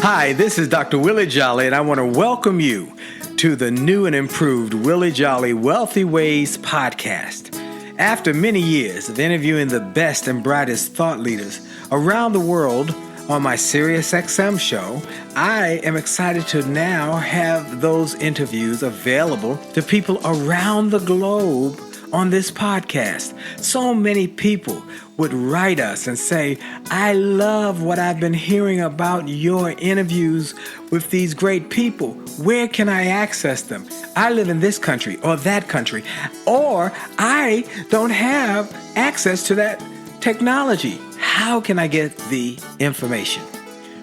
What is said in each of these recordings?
Hi, this is Dr. Willie Jolley, and I want to welcome you to the new and improved Willie Jolley Wealthy Ways podcast. After many years of interviewing the best and brightest thought leaders around the world on my SiriusXM show, I am excited to now have those interviews available to people around the globe on this podcast. So many people would write us and say, I love what I've been hearing about your interviews with these great people. Where can I access them? I live in this country or that country, or I don't have access to that technology. How can I get the information?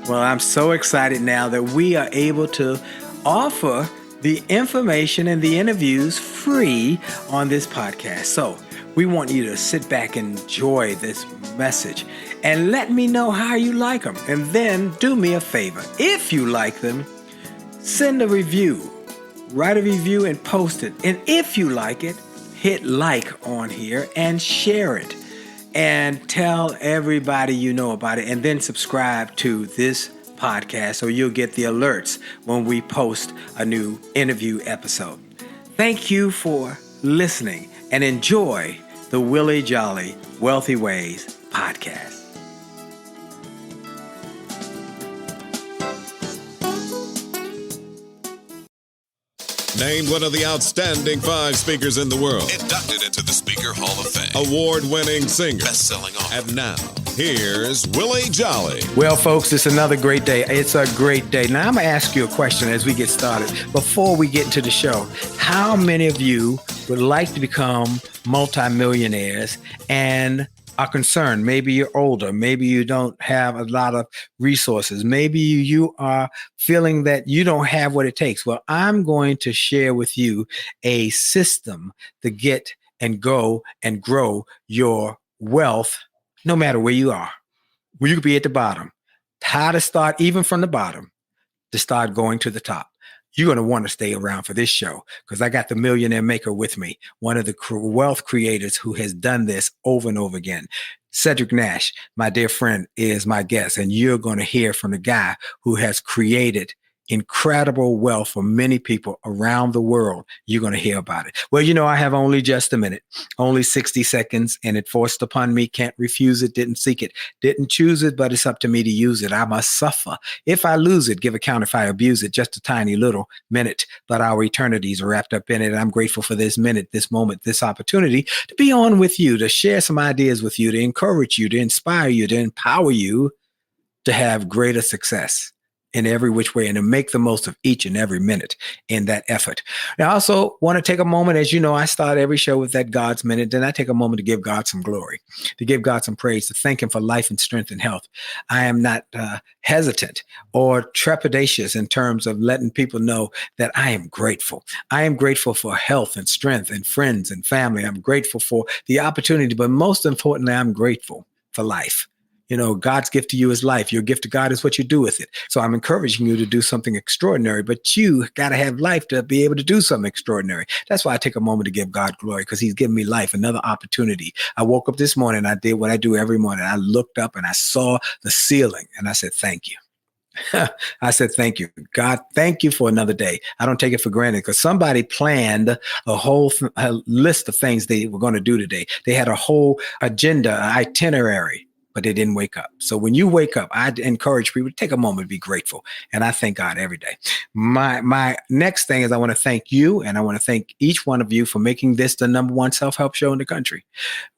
Well, I'm so excited now that we are able to offer the information and the interviews free on this podcast. So we want you to sit back and enjoy this message and let me know how you like them. And then do me a favor. If you like them, send a review, write a review and post it. And if you like it, hit like on here and share it and tell everybody you know about it, and then subscribe to this podcast so you'll get the alerts when we post a new interview episode. Thank you for listening and enjoy the Willie Jolley Wealthy Ways podcast. Named one of the outstanding 5 speakers in the world. Inducted into the Speaker Hall of Fame. Award-winning singer. Best-selling author. And now, here's Willie Jolley. Well, folks, it's another great day. It's a great day. Now, I'm going to ask you a question as we get started. Before we get into the show, how many of you would like to become multimillionaires and are concerned? Maybe you're older. Maybe you don't have a lot of resources. Maybe you are feeling that you don't have what it takes. Well, I'm going to share with you a system to get and go and grow your wealth no matter where you are. Well, you could be at the bottom. How to start even from the bottom to start going to the top. You're going to want to stay around for this show because I got the Millionaire Maker with me, one of the wealth creators who has done this over and over again. Cedric Nash, my dear friend, is my guest, and you're going to hear from the guy who has created incredible wealth for many people around the world. You're going to hear about it. Well, you know, I have only just a minute, only 60 seconds, and it forced upon me. Can't refuse it, didn't seek it, didn't choose it, but it's up to me to use it. I must suffer. If I lose it, give account if I abuse it. Just a tiny little minute, but our eternities are wrapped up in it. I'm grateful for this minute, this moment, this opportunity to be on with you, to share some ideas with you, to encourage you, to inspire you, to empower you to have greater success in every which way and to make the most of each and every minute in that effort. Now, I also want to take a moment, as you know, I start every show with that God's minute. Then I take a moment to give God some glory, to give God some praise, to thank him for life and strength and health. I am not hesitant or trepidatious in terms of letting people know that I am grateful. I am grateful for health and strength and friends and family. I'm grateful for the opportunity, but most importantly, I'm grateful for life. You know, God's gift to you is life. Your gift to God is what you do with it. So I'm encouraging you to do something extraordinary, but you got to have life to be able to do something extraordinary. That's why I take a moment to give God glory, because he's given me life, another opportunity. I woke up this morning, I did what I do every morning. I looked up and I saw the ceiling and I said, thank you. I said, thank you. God, thank you for another day. I don't take it for granted because somebody planned a whole list of things they were going to do today. They had a whole agenda, itinerary, but they didn't wake up. So when you wake up, I encourage people to take a moment to be grateful. And I thank God every day. My next thing is I want to thank you, and I want to thank each one of you for making this the #1 self-help show in the country,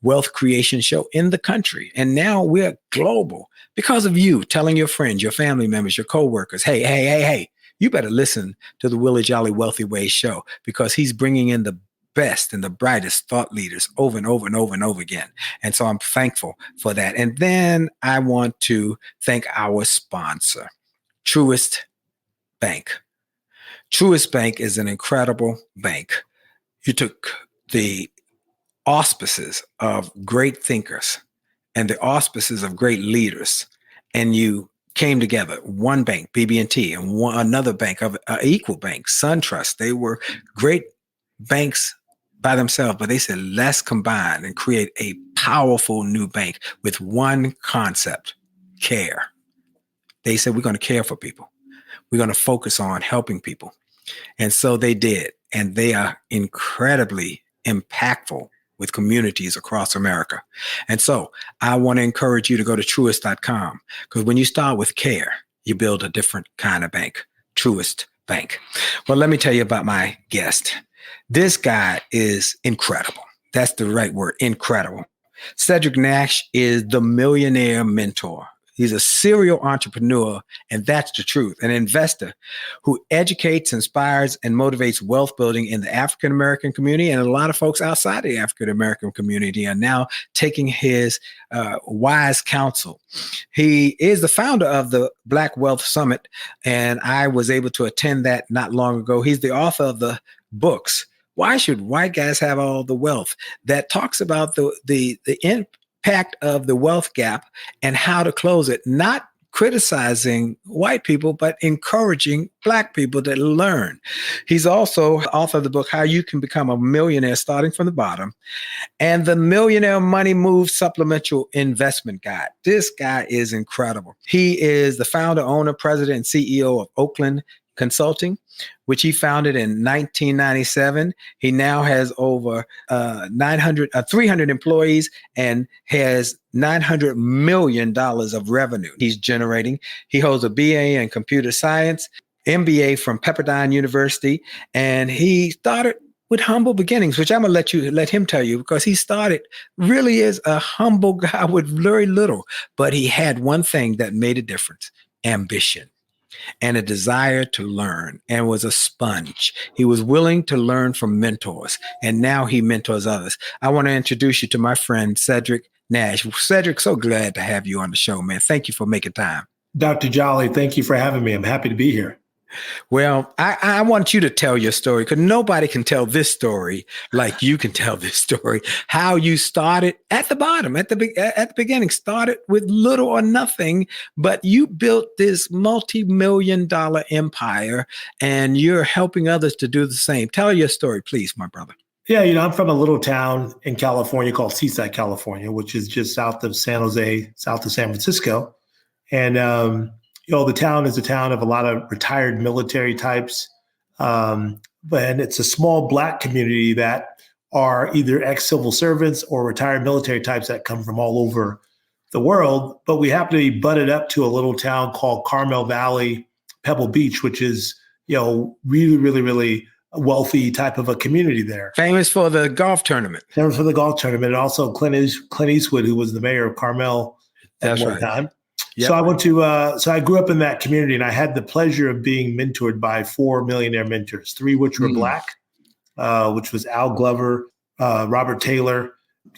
wealth creation show in the country. And now we're global because of you telling your friends, your family members, your coworkers, hey, you better listen to the Willie Jolley Wealthy Ways show, because he's bringing in the best and the brightest thought leaders over and over and over and over again. And so I'm thankful for that. And then I want to thank our sponsor, Truist Bank. Truist Bank is an incredible bank. You took the auspices of great thinkers and the auspices of great leaders, and you came together, one bank, BB&T, and another bank of equal bank, SunTrust. They were great banks by themselves, but they said, let's combine and create a powerful new bank with one concept: care. They said, we're going to care for people. We're going to focus on helping people. And so they did. And they are incredibly impactful with communities across America. And so I want to encourage you to go to truist.com, because when you start with care, you build a different kind of bank. Truist Bank. Well, let me tell you about my guest. This guy is incredible. That's the right word, incredible. Cedric Nash is the Millionaire Mentor. He's a serial entrepreneur, and that's the truth, an investor who educates, inspires, and motivates wealth building in the African-American community. And a lot of folks outside the African-American community are now taking his wise counsel. He is the founder of the Black Wealth Summit, and I was able to attend that not long ago. He's the author of the books, Why Should White Guys Have All the Wealth?, that talks about the impact of the wealth gap and how to close it, not criticizing white people, but encouraging Black people to learn. He's also author of the book, How You Can Become a Millionaire Starting from the Bottom, and the Millionaire Money Move Supplemental Investment Guide. This guy is incredible. He is the founder, owner, president, and CEO of Oakland Consulting, which he founded in 1997. He now has over 300 employees and has $900 million of revenue he's generating. He holds a BA in computer science, MBA from Pepperdine University, and he started with humble beginnings, which I'm going to let him tell you, because he really is a humble guy with very little, but he had one thing that made a difference: ambition and a desire to learn, and was a sponge. He was willing to learn from mentors, and now he mentors others. I want to introduce you to my friend, Cedric Nash. Cedric, so glad to have you on the show, man. Thank you for making time. Dr. Jolley, thank you for having me. I'm happy to be here. Well, I want you to tell your story, because nobody can tell this story like you can tell this story. How you started at the bottom, at the beginning, started with little or nothing, but you built this multi-million-dollar empire, and you're helping others to do the same. Tell your story, please, my brother. Yeah, I'm from a little town in California called Seaside, California, which is just south of San Jose, south of San Francisco. And the town is a town of a lot of retired military types, and it's a small Black community that are either ex-civil servants or retired military types that come from all over the world. But we happen to be butted up to a little town called Carmel Valley, Pebble Beach, which is, really, really, really wealthy type of a community there. Famous for the golf tournament. Famous for the golf tournament, and also Clint Eastwood, who was the mayor of Carmel at one time. Yep. So I grew up in that community, and I had the pleasure of being mentored by 4 millionaire mentors, 3 which were Black, which was Al Glover, Robert Taylor,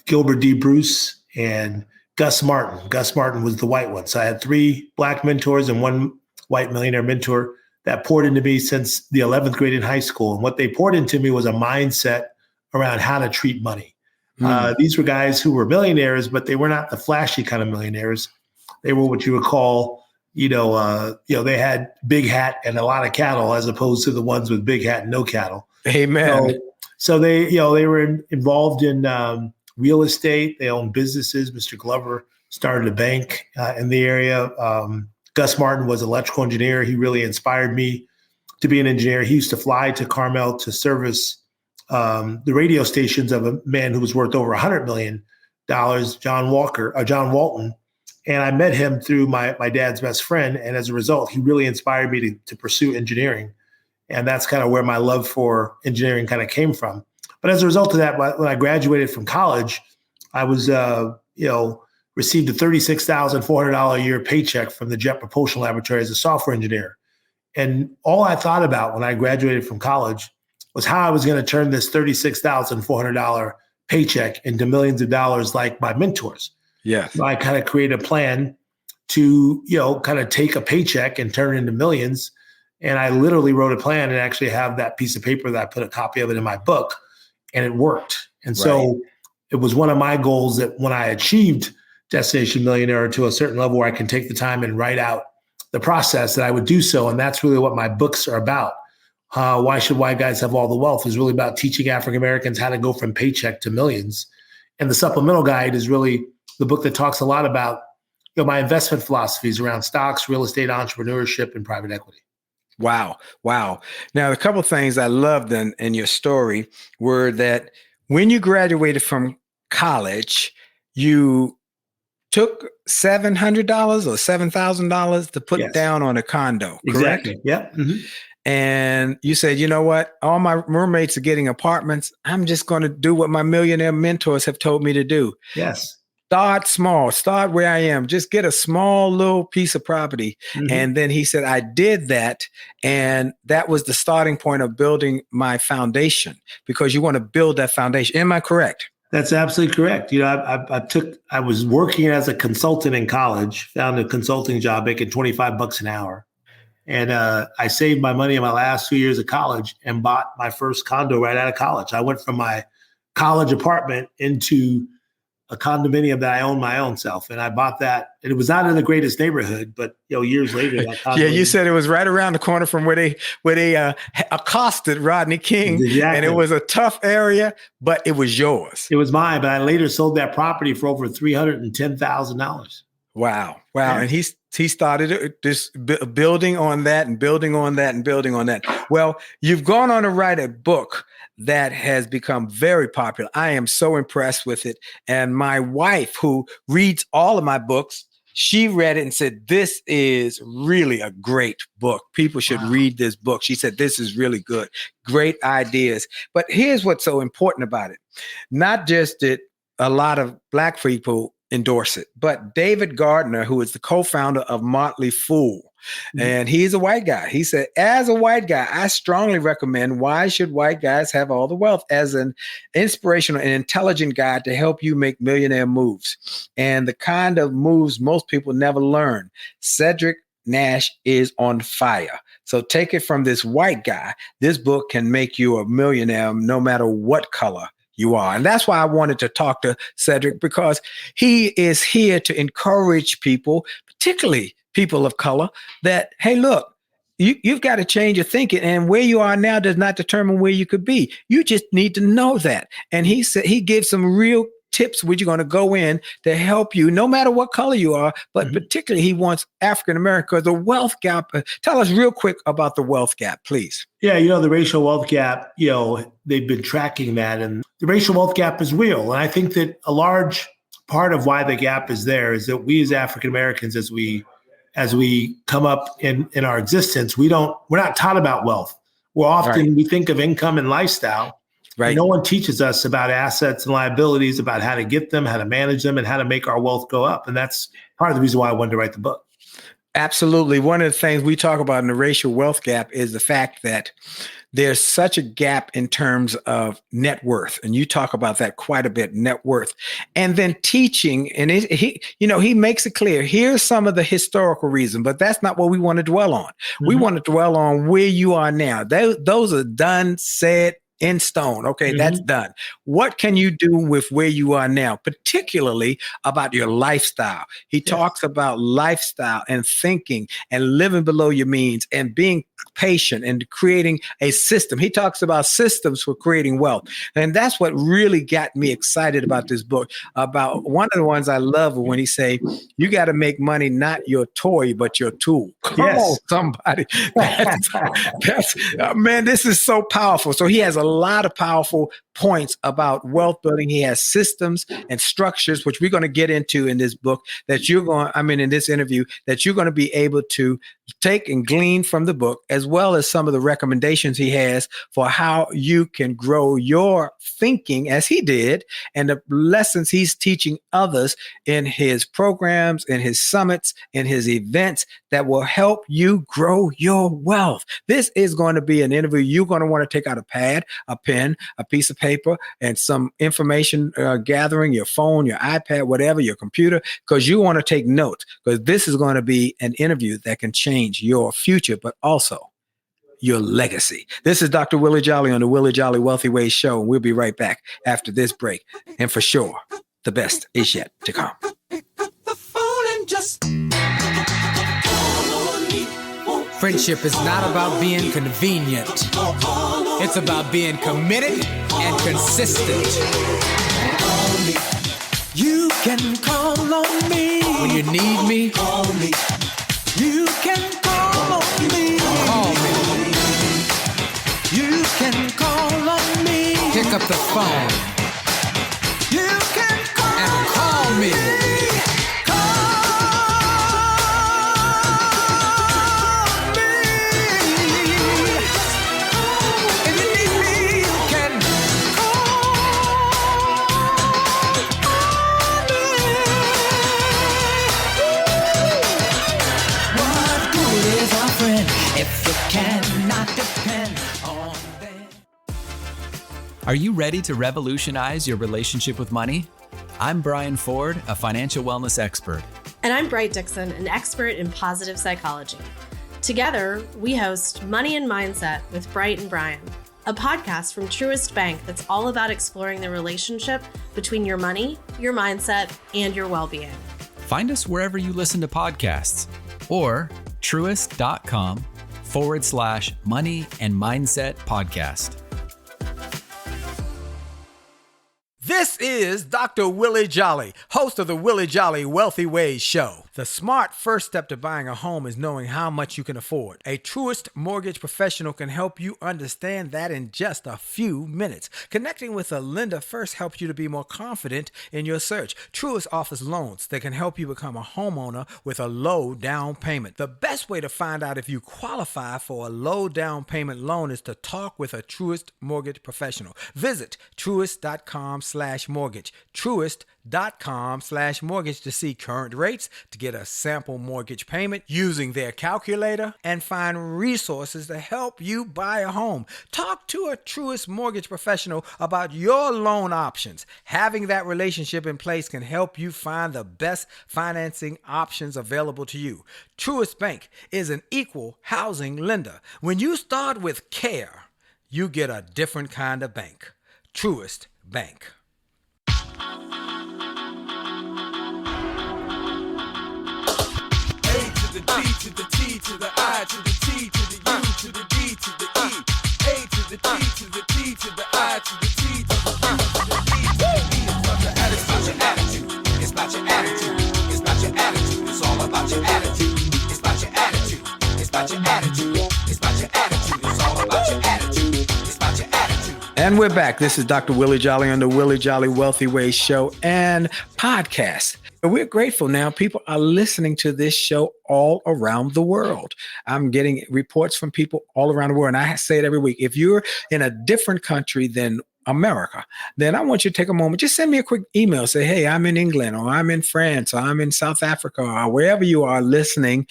Gilbert D. Bruce, and Gus Martin. Gus Martin was the white one. So I had 3 Black mentors and 1 white millionaire mentor that poured into me since the 11th grade in high school. And what they poured into me was a mindset around how to treat money. These were guys who were millionaires, but they were not the flashy kind of millionaires. They were what you would call, they had big hat and a lot of cattle, as opposed to the ones with big hat and no cattle. Amen. So they were involved in real estate. They owned businesses. Mr. Glover started a bank in the area. Gus Martin was an electrical engineer. He really inspired me to be an engineer. He used to fly to Carmel to service the radio stations of a man who was worth over $100 million, John Walton. And I met him through my dad's best friend. And as a result, he really inspired me to pursue engineering. And that's kind of where my love for engineering kind of came from. But as a result of that, when I graduated from college, I was, received a $36,400 a year paycheck from the Jet Propulsion Laboratory as a software engineer. And all I thought about when I graduated from college was how I was going to turn this $36,400 paycheck into millions of dollars like my mentors. Yes. So I kind of created a plan to, kind of take a paycheck and turn it into millions. And I literally wrote a plan and actually have that piece of paper that I put a copy of it in my book, and it worked. And so it was one of my goals that when I achieved Destination Millionaire to a certain level where I can take the time and write out the process, that I would do so. And that's really what my books are about. Why Should White Guys Have All the Wealth is really about teaching African Americans how to go from paycheck to millions. And the supplemental guide is really the book that talks a lot about my investment philosophies around stocks, real estate, entrepreneurship, and private equity. Wow. Wow. Now, a couple of things I loved in your story were that when you graduated from college, you took $700 or $7,000 to put Yes. down on a condo, correct? Exactly. Yeah. Mm-hmm. And you said, you know what? All my roommates are getting apartments. I'm just going to do what my millionaire mentors have told me to do. Yes. Start small, start where I am, just get a small little piece of property. Mm-hmm. And then he said, I did that. And that was the starting point of building my foundation, because you want to build that foundation. Am I correct? That's absolutely correct. I was working as a consultant in college, found a consulting job making $25 an hour. And I saved my money in my last 2 years of college and bought my first condo right out of college. I went from my college apartment into a condominium that I own my own self. And I bought that. And it was not in the greatest neighborhood, but years later, that condominium. Yeah, you said it was right around the corner from where they accosted Rodney King. Exactly. And it was a tough area, but it was yours. It was mine, but I later sold that property for over $310,000. Wow. Yeah. And he started this building on that and building on that and building on that. Well, you've gone on to write a book that has become very popular. I am so impressed with it. And my wife, who reads all of my books, she read it and said, this is really a great book. People should read this book. She said, this is really good. Great ideas. But here's what's so important about it. Not just that a lot of Black people endorse it, but David Gardner, who is the co-founder of Motley Fool, and he's a white guy. He said, as a white guy, I strongly recommend Why Should White Guys Have All the Wealth as an inspirational and intelligent guide to help you make millionaire moves, and the kind of moves most people never learn. Cedric Nash is on fire. So take it from this white guy. This book can make you a millionaire no matter what color you are. And that's why I wanted to talk to Cedric, because he is here to encourage people, particularly people of color, that, hey, look, you've got to change your thinking, and where you are now does not determine where you could be. You just need to know that. And he said he gives some real tips which are going to go in to help you no matter what color you are, but particularly he wants African American, because the wealth gap. Tell us real quick about the wealth gap, please. Yeah, the racial wealth gap, they've been tracking that, and the racial wealth gap is real. And I think that a large part of why the gap is there is that we as African Americans, as we come up in our existence, we're not taught about wealth. We think of income and lifestyle. Right. No one teaches us about assets and liabilities, about how to get them, how to manage them, and how to make our wealth go up. And that's part of the reason why I wanted to write the book. Absolutely. One of the things we talk about in the racial wealth gap is the fact that there's such a gap in terms of net worth. And you talk about that quite a bit, net worth. And then teaching, and he makes it clear, here's some of the historical reason, but that's not what we want to dwell on. We want to dwell on where you are now. Those are done, said, in stone. Okay, that's done. What can you do with where you are now, particularly about your lifestyle? He talks about lifestyle and thinking and living below your means and being patient and creating a system. He talks about systems for creating wealth. And that's what really got me excited about this book. About one of the ones I love when he say, you got to make money, not your toy, but your tool. Come on, somebody. Man, this is so powerful. So he has a lot of powerful points about wealth building. He has systems and structures, which we're going to get into in this book, in this interview, that you're going to be able to take and glean from the book, as well as some of the recommendations he has for how you can grow your thinking as he did, and the lessons he's teaching others in his programs, in his summits, in his events that will help you grow your wealth. This is going to be an interview. You're going to want to take out a pad, a pen, a piece of paper, and some information gathering, your phone, your iPad, whatever, your computer, because you want to take notes, because this is going to be an interview that can change your future, but also your legacy. This is Dr. Willie Jolley on the Willie Jolley Wealthy Ways Show, and we'll be right back after this break. And for sure, the best is yet to come. Friendship is not about being convenient. It's about being committed and consistent. You can call on me. When you need me, call me. You can call on me. Call me. You can call on me. Pick up the phone. You can call and call me. Are you ready to revolutionize your relationship with money? I'm Brian Ford, a financial wellness expert. And I'm Bright Dixon, an expert in positive psychology. Together, we host Money and Mindset with Bright and Brian, a podcast from Truist Bank that's all about exploring the relationship between your money, your mindset, and your well-being. Find us wherever you listen to podcasts or truist.com/money and mindset podcast. This is Dr. Willie Jolley, host of the Willie Jolley Wealthy Ways Show. The smart first step to buying a home is knowing how much you can afford. A Truist mortgage professional can help you understand that in just a few minutes. Connecting with a lender first helps you to be more confident in your search. Truist offers loans that can help you become a homeowner with a low down payment. The best way to find out if you qualify for a low down payment loan is to talk with a Truist mortgage professional. Visit truist.com/mortgage. Truist.com/mortgage to see current rates, to get a sample mortgage payment using their calculator, and find resources to help you buy a home. Talk to a Truist mortgage professional about your loan options. Having that relationship in place can help you find the best financing options available to you. Truist Bank is an equal housing lender. When you start with care, you get a different kind of bank. Truist Bank. The D to the T to the I to the T to the U to the D to the E. A to the D to the T to the I to the T to the U to the D to the E. It's about your attitude. It's about your attitude. It's about your attitude. It's all about your attitude. It's about your attitude. It's about your attitude. It's about your attitude. It's all about your attitude. It's about your attitude. And we're back. This is Dr. Willie Jolley on the Willie Jolley Wealthy Ways Show and podcast. We're grateful now. People are listening to this show all around the world. I'm getting reports from people all around the world. And I say it every week. If you're in a different country than America, then I want you to take a moment. Just send me a quick email. Say, hey, I'm in England, or I'm in France, or I'm in South Africa, or wherever you are listening.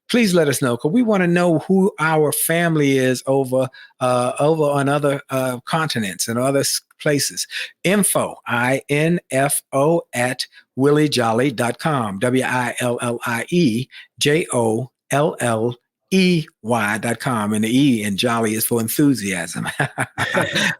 Please let us know, because we want to know who our family is over on other continents and other places. Info, INFO at williejolly.com, WILLIEJOLLEY.com. And the E in Jolly is for enthusiasm.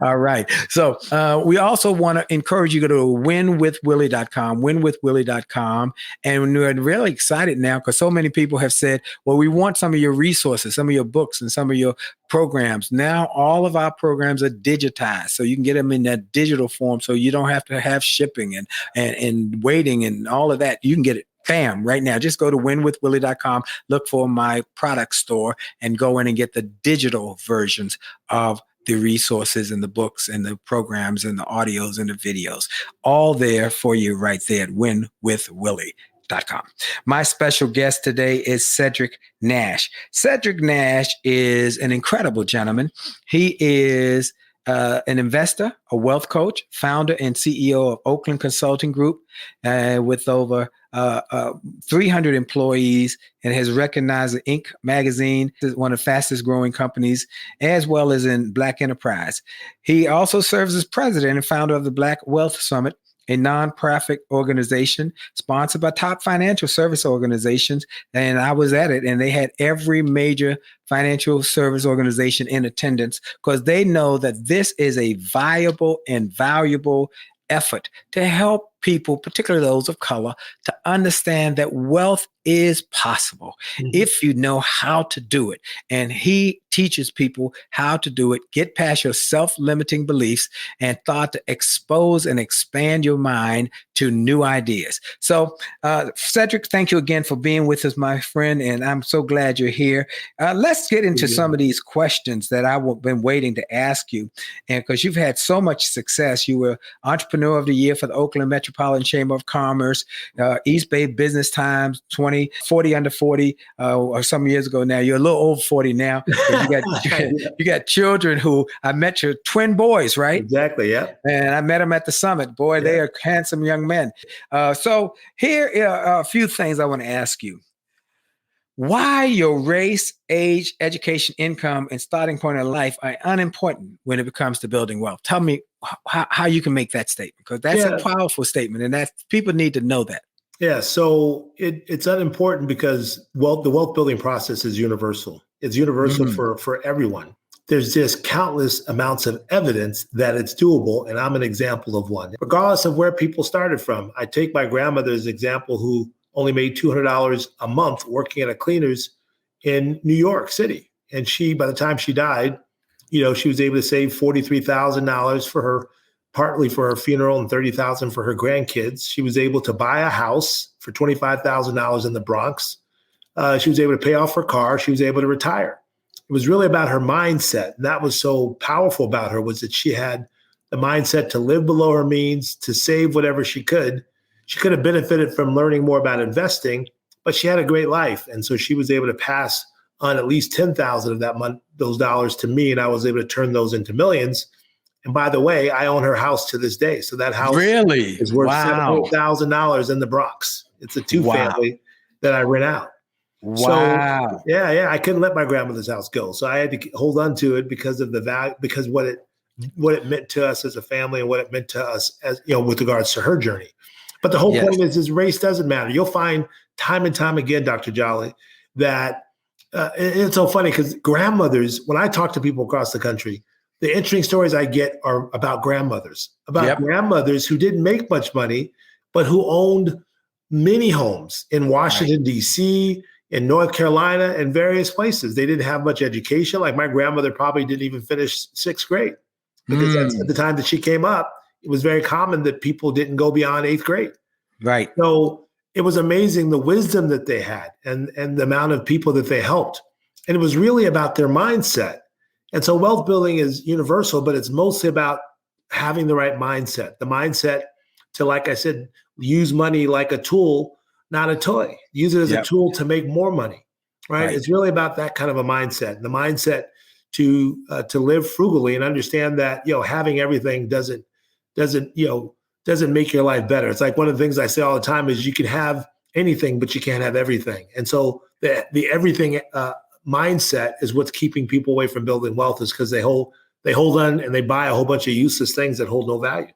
All right. So we also want to encourage you to go to winwithwillie.com, winwithwillie.com. And we're really excited now because so many people have said, well, we want some of your resources, some of your books, and some of your programs. Now all of our programs are digitized, so you can get them in that digital form, so you don't have to have shipping and waiting and all of that. You can get it bam right now. Just go to winwithwillie.com, look for my product store, and go in and get the digital versions of the resources and the books and the programs and the audios and the videos, all there for you right there at winwithwillie.com. My special guest today is Cedric Nash. Cedric Nash is an incredible gentleman. He is an investor, a wealth coach, founder and CEO of Oakland Consulting Group, with over 300 employees, and has recognized the Inc. magazine as one of the fastest growing companies, as well as in Black Enterprise. He also serves as president and founder of the Black Wealth Summit, a nonprofit organization sponsored by top financial service organizations. And I was at it, and they had every major financial service organization in attendance, because they know that this is a viable and valuable effort to help people, particularly those of color, to understand that wealth is possible if you know how to do it. And he teaches people how to do it. Get past your self-limiting beliefs and thought to expose and expand your mind to new ideas. So, Cedric, thank you again for being with us, my friend. And I'm so glad you're here. Let's get into some of these questions that I've been waiting to ask you. And because you've had so much success, you were Entrepreneur of the Year for the Oakland Metropolitan Chamber of Commerce, East Bay Business Times, 40 under 40, or some years ago now. You're a little over 40 now. You got children who I met your twin boys, right? Exactly. Yeah. And I met them at the summit. Boy, they are handsome young men. So here are a few things I want to ask you. Why your race, age, education, income, and starting point in life are unimportant when it comes to building wealth. Tell me how you can make that statement, because that's a powerful statement, and that people need to know that. Yeah, so it's unimportant because the wealth building process is universal. It's universal for everyone. There's just countless amounts of evidence that it's doable, and I'm an example of one. Regardless of where people started from, I take my grandmother as an example, who only made $200 a month working at a cleaner's in New York City. And by the time she died, she was able to save $43,000 for her, partly for her funeral, and $30,000 for her grandkids. She was able to buy a house for $25,000 in the Bronx. She was able to pay off her car. She was able to retire. It was really about her mindset. And that was so powerful about her, was that she had the mindset to live below her means, to save whatever she could. She could have benefited from learning more about investing, but she had a great life. And so she was able to pass on at least 10,000 of that month, those dollars to me, and I was able to turn those into millions. And by the way, I own her house to this day. So that house is worth $700,000 in the Bronx. It's a two-family that I rent out. Wow. So, I couldn't let my grandmother's house go. So I had to hold on to it because of the value, because what it meant to us as a family, and what it meant to us as, with regards to her journey. But the whole point is race doesn't matter. You'll find time and time again, Dr. Jolley, that it's so funny because grandmothers, when I talk to people across the country, the interesting stories I get are about grandmothers who didn't make much money, but who owned many homes in Washington, D.C., in North Carolina, and various places. They didn't have much education. Like my grandmother probably didn't even finish 6th grade, because at the time that she came up, it was very common that people didn't go beyond 8th grade. Right. So it was amazing the wisdom that they had and the amount of people that they helped. And it was really about their mindset. And so wealth building is universal, but it's mostly about having the right mindset. The mindset to, like I said, use money like a tool, not a toy. Use it as a tool to make more money, right? It's really about that kind of a mindset. And the mindset to live frugally and understand that, having everything doesn't make your life better. It's like one of the things I say all the time is you can have anything, but you can't have everything. And so the everything mindset is what's keeping people away from building wealth, is because they hold on and they buy a whole bunch of useless things that hold no value.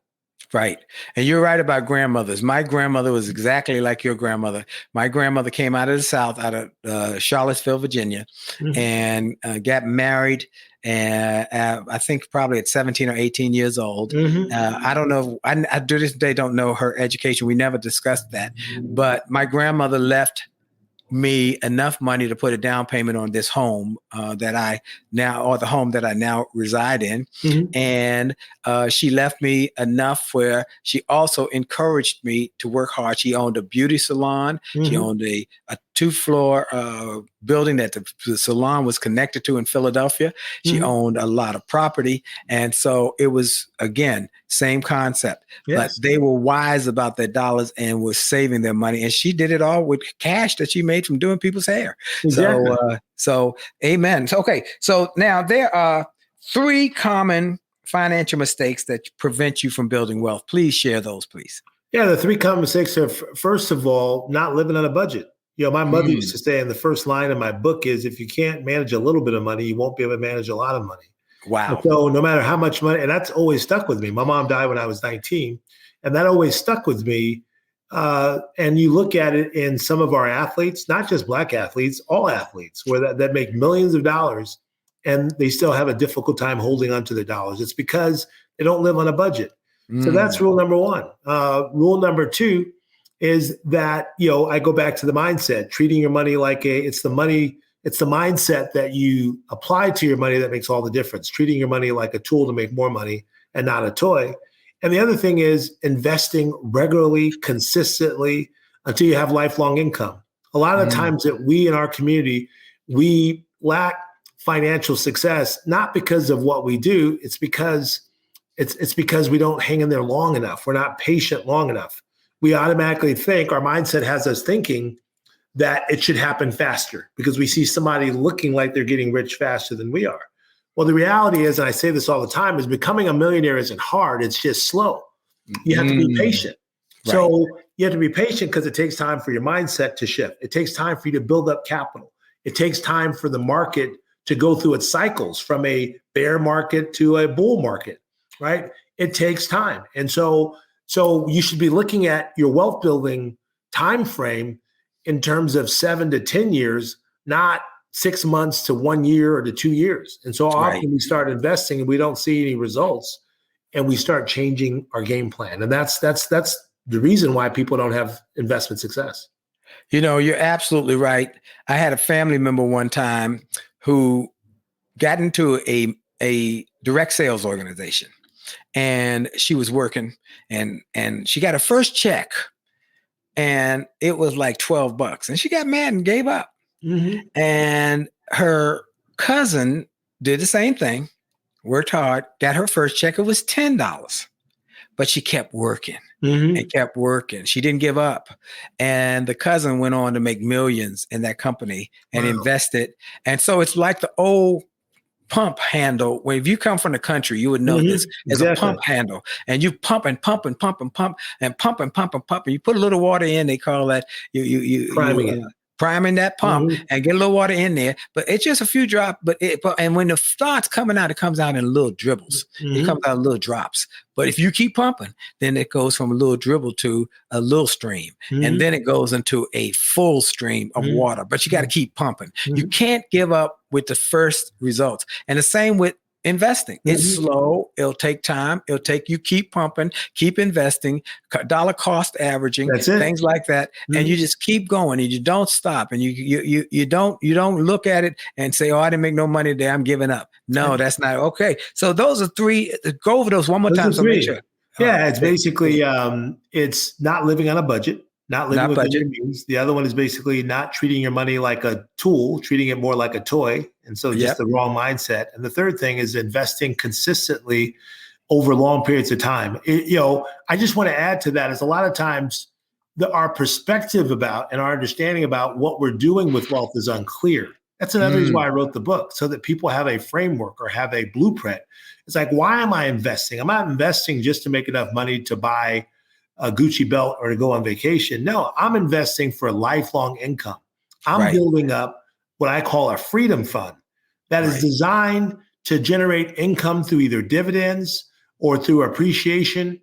Right. And you're right about grandmothers. My grandmother was exactly like your grandmother. My grandmother came out of the South, out of Charlottesville, Virginia, and got married. And I think probably at 17 or 18 years old. I don't know. I to this day don't know her education. We never discussed that. But my grandmother left me enough money to put a down payment on this home the home that I now reside in. And she left me enough where she also encouraged me to work hard. She owned a beauty salon. She owned a 2-floor building that the salon was connected to in Philadelphia. She owned a lot of property. And so it was, again, same concept. But they were wise about their dollars and were saving their money. And she did it all with cash that she made from doing people's hair. Exactly. So amen. So, okay. So now there are 3 common financial mistakes that prevent you from building wealth. Please share those, please. Yeah, the 3 common mistakes are, first of all, not living on a budget. My mother used to say, and the first line in my book is, if you can't manage a little bit of money, you won't be able to manage a lot of money. Wow. And so no matter how much money, and that's always stuck with me. My mom died when I was 19, and that always stuck with me. And you look at it in some of our athletes, not just Black athletes, all athletes, where that make millions of dollars, and they still have a difficult time holding on to their dollars. It's because they don't live on a budget. So that's rule number one. Rule number two is that, I go back to the mindset, treating your money like it's the mindset that you apply to your money that makes all the difference. Treating your money like a tool to make more money and not a toy. And the other thing is investing regularly, consistently until you have lifelong income. A lot of the times that we in our community, we lack financial success, not because of what we do. It's because we don't hang in there long enough. We're not patient long enough. We automatically think, our mindset has us thinking that it should happen faster because we see somebody looking like they're getting rich faster than we are. Well, the reality is, and I say this all the time, is becoming a millionaire isn't hard. It's just slow. You have to be patient. Right. So you have to be patient because it takes time for your mindset to shift. It takes time for you to build up capital. It takes time for the market to go through its cycles from a bear market to a bull market. Right? It takes time. And so you should be looking at your wealth building time frame in terms of 7 to 10 years, not 6 months to 1 year or to 2 years. And so often we start investing and we don't see any results and we start changing our game plan. And that's the reason why people don't have investment success. You're absolutely right. I had a family member one time who got into a direct sales organization. And she was working and she got her first check and it was like $12 and she got mad and gave up. And her cousin did the same thing, worked hard, got her first check. It was $10, but she kept working and kept working. She didn't give up. And the cousin went on to make millions in that company and invested. And so it's like the old pump handle. Where if you come from the country, you would know this as a pump handle, and you pump and pump and pump and pump and pump and pump and pump, and you put a little water in. They call that priming that pump and get a little water in there. But it's just a few drops. And when the starts coming out, it comes out in little dribbles. It comes out in little drops. But if you keep pumping, then it goes from a little dribble to a little stream. And then it goes into a full stream of water. But you got to keep pumping. You can't give up with the first results. And the same with investing. It's slow. It'll take time. You keep pumping, keep investing, dollar cost averaging, things like that. And you just keep going and you don't stop. And you don't look at it and say, oh, I didn't make no money today, I'm giving up. No, that's not okay. So those are three. Go over those one more time. So make sure. It's basically it's not living on a budget. Not living within your means. The other one is basically not treating your money like a tool, treating it more like a toy. And so just the wrong mindset. And the third thing is investing consistently over long periods of time. I just want to add to that is a lot of times our perspective about and our understanding about what we're doing with wealth is unclear. That's another reason why I wrote the book, so that people have a framework or have a blueprint. It's like, why am I investing? I'm not investing just to make enough money to buy a Gucci belt or to go on vacation. No, I'm investing for lifelong income. I'm building up what I call a freedom fund that is designed to generate income through either dividends or through appreciation,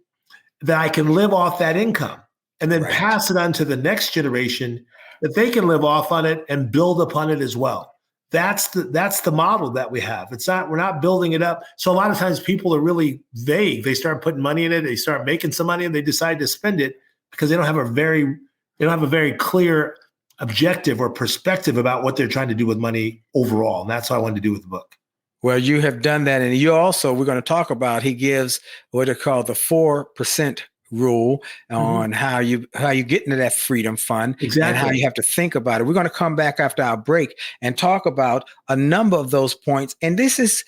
that I can live off that income and then pass it on to the next generation that they can live off on it and build upon it as well. That's the model that we have. We're not building it up. So a lot of times people are really vague. They start putting money in it. They start making some money and they decide to spend it because they don't have a very clear objective or perspective about what they're trying to do with money overall. And that's what I wanted to do with the book. Well, you have done that. And we're going to talk about, he gives what are called the 4% rule on how you get into that freedom fund and how you have to think about it. We're going to come back after our break and talk about a number of those points. And this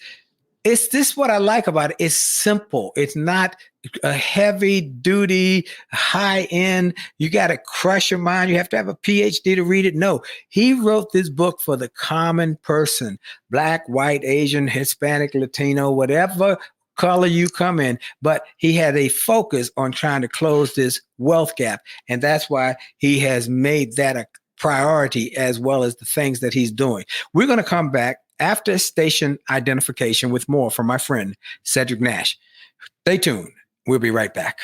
what I like about it. It's simple. It's not a heavy duty, high end. You got to crush your mind. You have to have a PhD to read it. No, he wrote this book for the common person, Black, white, Asian, Hispanic, Latino, whatever color you come in, but he had a focus on trying to close this wealth gap. And that's why he has made that a priority as well as the things that he's doing. We're going to come back after station identification with more from my friend, Cedric Nash. Stay tuned. We'll be right back.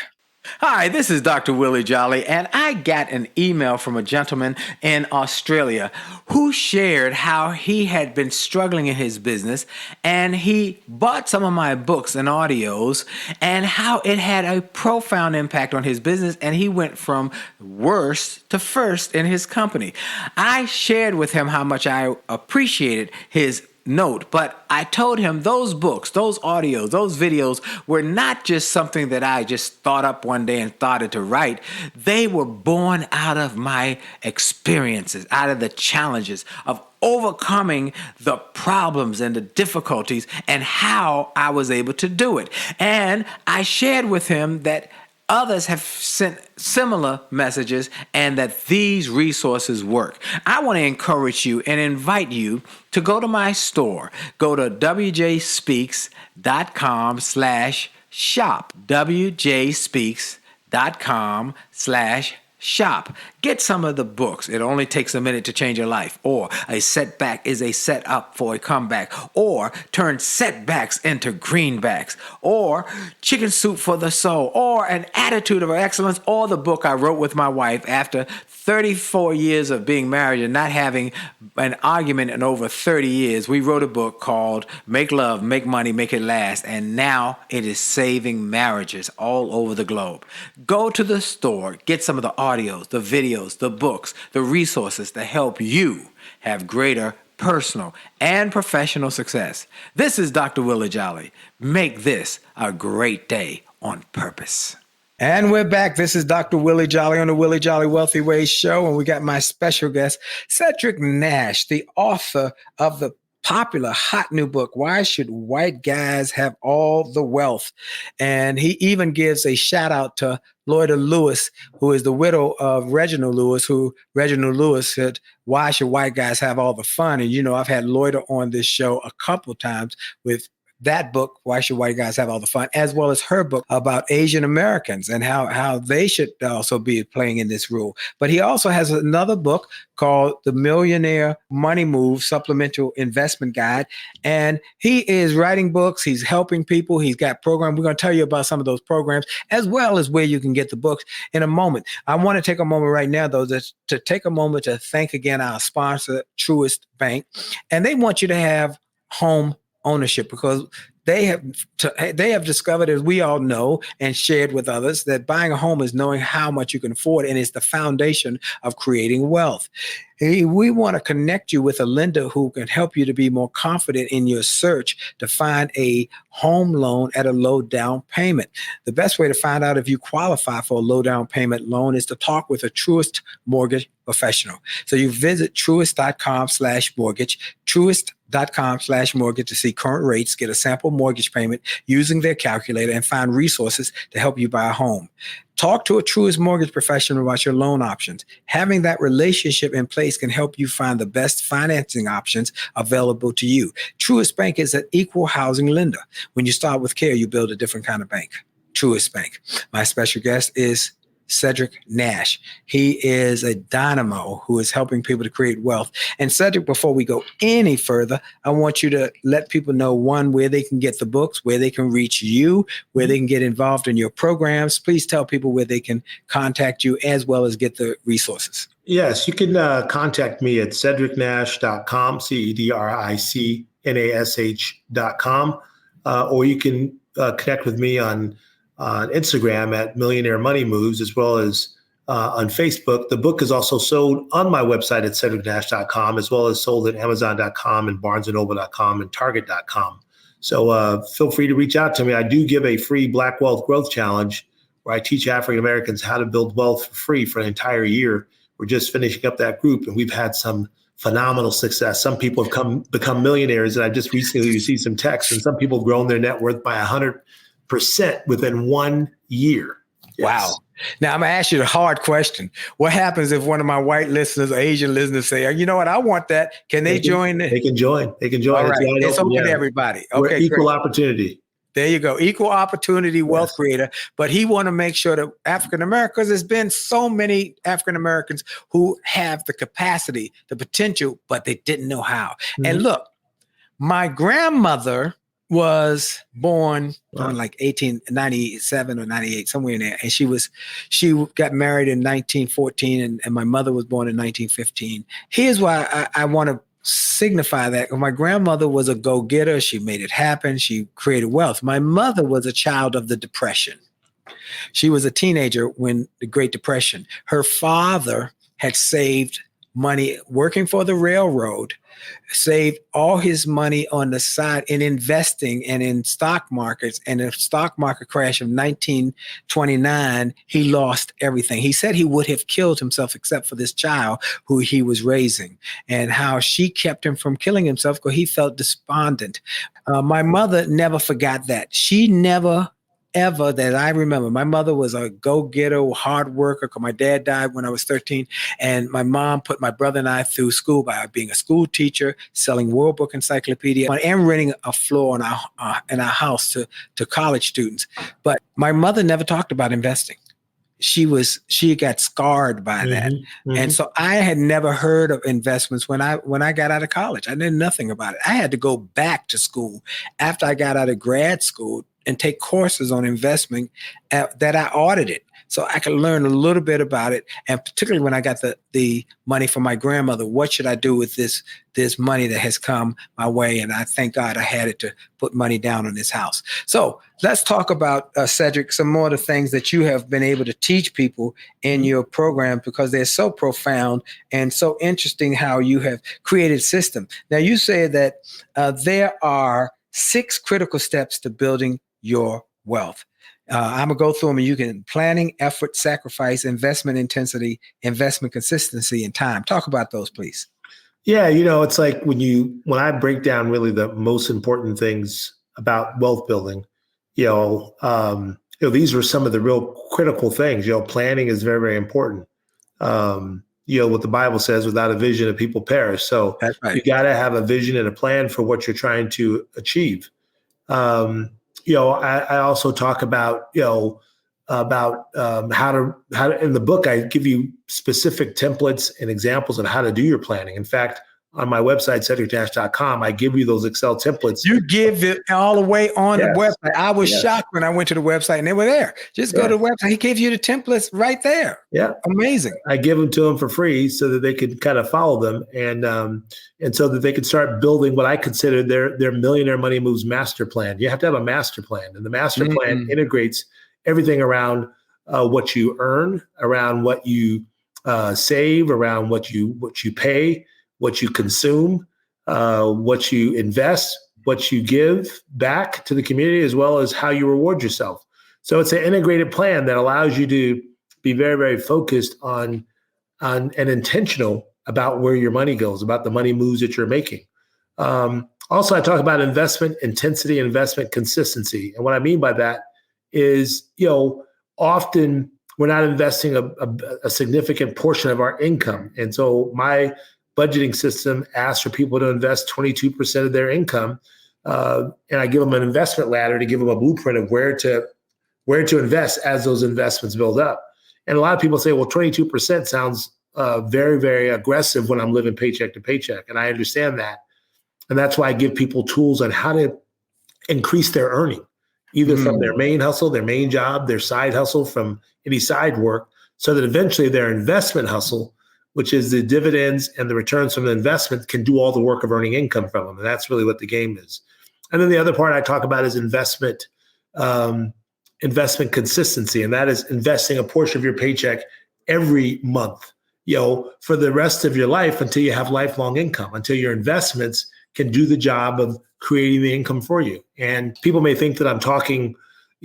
Hi, this is Dr. Willie Jolley, and I got an email from a gentleman in Australia who shared how he had been struggling in his business, and he bought some of my books and audios, and how it had a profound impact on his business, and he went from worst to first in his company. I shared with him how much I appreciated his note, but I told him those books, those audios, those videos were not just something that I just thought up one day and started to write. They were born out of my experiences, out of the challenges of overcoming the problems and the difficulties and how I was able to do it. And I shared with him that others have sent similar messages and that these resources work. I want to encourage you and invite you to go to my store. Go to wjspeaks.com/shop. wjspeaks.com/shop. Get some of the books. It only takes a minute to change your life. Or a setback is a setup for a comeback. Or turn setbacks into greenbacks. Or chicken soup for the soul. Or an attitude of excellence. Or the book I wrote with my wife after 34 years of being married and not having an argument in over 30 years. We wrote a book called Make Love, Make Money, Make It Last. And now it is saving marriages all over the globe. Go to the store. Get some of the audios, the videos, the books, the resources to help you have greater personal and professional success. This is Dr. Willie Jolley. Make this a great day on purpose. And we're back. This is Dr. Willie Jolley on the Willie Jolley Wealthy Ways Show. And we got my special guest, Cedric Nash, the author of the popular hot new book, Why Should White Guys Have All the Wealth? And he even gives a shout out to Loida Lewis, who is the widow of Reginald Lewis, who Reginald Lewis said, why should white guys have all the fun? And, you know, I've had Loida on this show a couple times with that book, Why Should White Guys Have All the Fun, as well as her book about Asian Americans and how they should also be playing in this role. But he also has another book called The Millionaire Money Move Supplemental Investment Guide. And he is writing books. He's helping people. He's got programs. We're going to tell you about some of those programs, as well as where you can get the books in a moment. I want to take a moment right now, though, to take a moment to thank again our sponsor, Truist Bank. And they want you to have home ownership, because they have discovered, as we all know and shared with others, that buying a home is knowing how much you can afford, and it's the foundation of creating wealth. We want to connect you with a lender who can help you to be more confident in your search to find a home loan at a low down payment. The best way to find out if you qualify for a low down payment loan is to talk with a Truist mortgage professional. So you visit truist.com/mortgage, truist.com/mortgage to see current rates, get a sample mortgage payment using their calculator, and find resources to help you buy a home. Talk to a Truist mortgage professional about your loan options. Having that relationship in place can help you find the best financing options available to you. Truist Bank is an equal housing lender. When you start with care, you build a different kind of bank. Truist Bank. My special guest is Cedric Nash. He is a dynamo who is helping people to create wealth. And Cedric, before we go any further, I want you to let people know, one, where they can get the books, where they can reach you, where they can get involved in your programs. Please tell people where they can contact you, as well as get the resources. Yes, you can contact me at cedricnash.com, cedricnash.com, or you can connect with me on Instagram at Millionaire Money Moves, as well as on Facebook. The book is also sold on my website at cedricnash.com, as well as sold at amazon.com and barnesandnoble.com and target.com. So feel free to reach out to me. I do give a free Black Wealth Growth Challenge where I teach African Americans how to build wealth for free for an entire year. We're just finishing up that group, and we've had some phenomenal success. Some people have become millionaires, and I just recently received some texts, and some people have grown their net worth by 100% within 1 year. Yes. Wow. Now I'm going to ask you the hard question. What happens if one of my white listeners or Asian listeners say, you know what, I want that. Can they join? They can join. They can join. All right. It's open to everybody. Okay. Equal opportunity. There you go. Equal opportunity wealth creator. But he want to make sure that African Americans, there's been so many African Americans who have the capacity, the potential, but they didn't know how. Mm-hmm. And look, my grandmother was born on like 1897 or 98, somewhere in there. And she got married in 1914 and my mother was born in 1915. Here's why I want to signify that. My grandmother was a go-getter. She made it happen. She created wealth. My mother was a child of the Depression. She was a teenager when the Great Depression. Her father had saved money working for the railroad, saved all his money on the side in investing and in stock markets. And the stock market crash of 1929, he lost everything. He said he would have killed himself except for this child who he was raising, and how she kept him from killing himself because he felt despondent. My mother never forgot that. She never ever that I remember. My mother was a go-getter, hard worker, because my dad died when I was 13. And my mom put my brother and I through school by being a school teacher, selling World Book Encyclopedia, and renting a floor in our house to college students. But my mother never talked about investing. She got scarred by that. And so I had never heard of investments when I got out of college. I knew nothing about it. I had to go back to school after I got out of grad school and take courses on investment that I audited, so I could learn a little bit about it. And particularly when I got the money from my grandmother, what should I do with this money that has come my way? And I thank God I had it to put money down on this house. So let's talk about, Cedric, some more of the things that you have been able to teach people in your program, because they're so profound and so interesting how you have created a system. Now, you say that there are 6 critical steps to building your wealth. I'm going to go through them, and you can: planning, effort, sacrifice, investment intensity, investment consistency, and time. Talk about those, please. Yeah, it's like when I break down really the most important things about wealth building, these are some of the real critical things. Planning is very, very important. What the Bible says, without a vision, a people perish. So that's right. You got to have a vision and a plan for what you're trying to achieve. I also talk about, how to, in the book, I give you specific templates and examples on how to do your planning. In fact, on my website, cedricnash.com, I give you those Excel templates. You give it all the way on the website. I was shocked when I went to the website and they were there. Just go to the website. He gives you the templates right there. Yeah. Amazing. I give them to them for free so that they can kind of follow them and so that they can start building what I consider their Millionaire Money Moves master plan. You have to have a master plan, and the master plan integrates everything around what you earn, around what you save, around what you pay, what you consume, what you invest, what you give back to the community, as well as how you reward yourself. So it's an integrated plan that allows you to be very, very focused on and intentional about where your money goes, about the money moves that you're making. Also, I talk about investment intensity and investment consistency. And what I mean by that is, often we're not investing a significant portion of our income. And so my budgeting system asks for people to invest 22% of their income. And I give them an investment ladder to give them a blueprint of where to invest as those investments build up. And a lot of people say, well, 22% sounds very, very aggressive when I'm living paycheck to paycheck. And I understand that. And that's why I give people tools on how to increase their earning, either from their main hustle, their main job, their side hustle, from any side work, so that eventually their investment hustle, which is the dividends and the returns from the investment, can do all the work of earning income from them. And that's really what the game is. And then the other part I talk about is investment consistency. And that is investing a portion of your paycheck every month, for the rest of your life, until you have lifelong income, until your investments can do the job of creating the income for you. And people may think that I'm talking,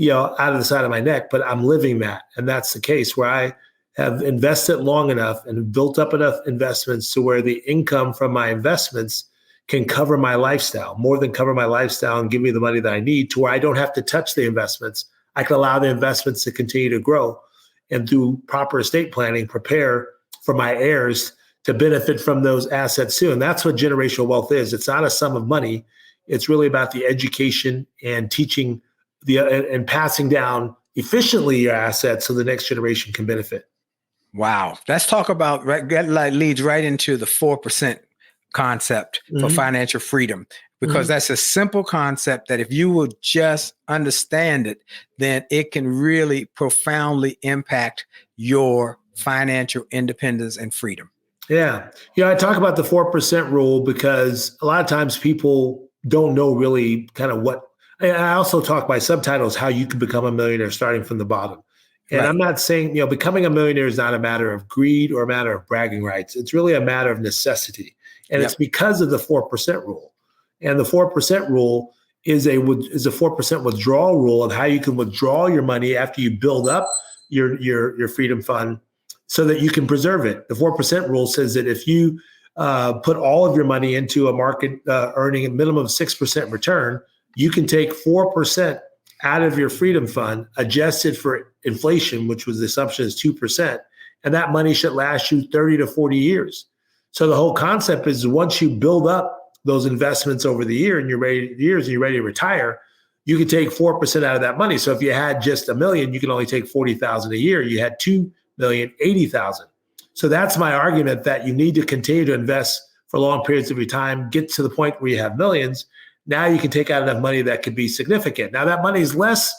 out of the side of my neck, but I'm living that. And that's the case, where I have invested long enough and built up enough investments to where the income from my investments can cover my lifestyle, more than cover my lifestyle, and give me the money that I need, to where I don't have to touch the investments. I can allow the investments to continue to grow, and through proper estate planning, prepare for my heirs to benefit from those assets too. And that's what generational wealth is. It's not a sum of money. It's really about the education and teaching and passing down efficiently your assets so the next generation can benefit. Wow. Let's talk about, that leads right into the 4% concept for financial freedom. because that's a simple concept that if you will just understand it, then it can really profoundly impact your financial independence and freedom. Yeah. I talk about the 4% rule because a lot of times people don't know really kind of what, and I also talk by subtitles, how you can become a millionaire starting from the bottom. And I'm not saying, becoming a millionaire is not a matter of greed or a matter of bragging rights. It's really a matter of necessity. And it's because of the 4% rule. And the 4% rule is a 4% withdrawal rule of how you can withdraw your money after you build up your freedom fund so that you can preserve it. The 4% rule says that if you put all of your money into a market earning a minimum of 6% return, you can take 4% out of your freedom fund, adjusted for inflation, which was the assumption is 2%, and that money should last you 30 to 40 years. So the whole concept is once you build up those investments over the year and you're ready to retire, you can take 4% out of that money. So if you had just $1 million, you can only take $40,000 a year. You had $2 million, $80,000. So that's my argument, that you need to continue to invest for long periods of your time, get to the point where you have millions. Now you can take out enough money that could be significant. Now that money is less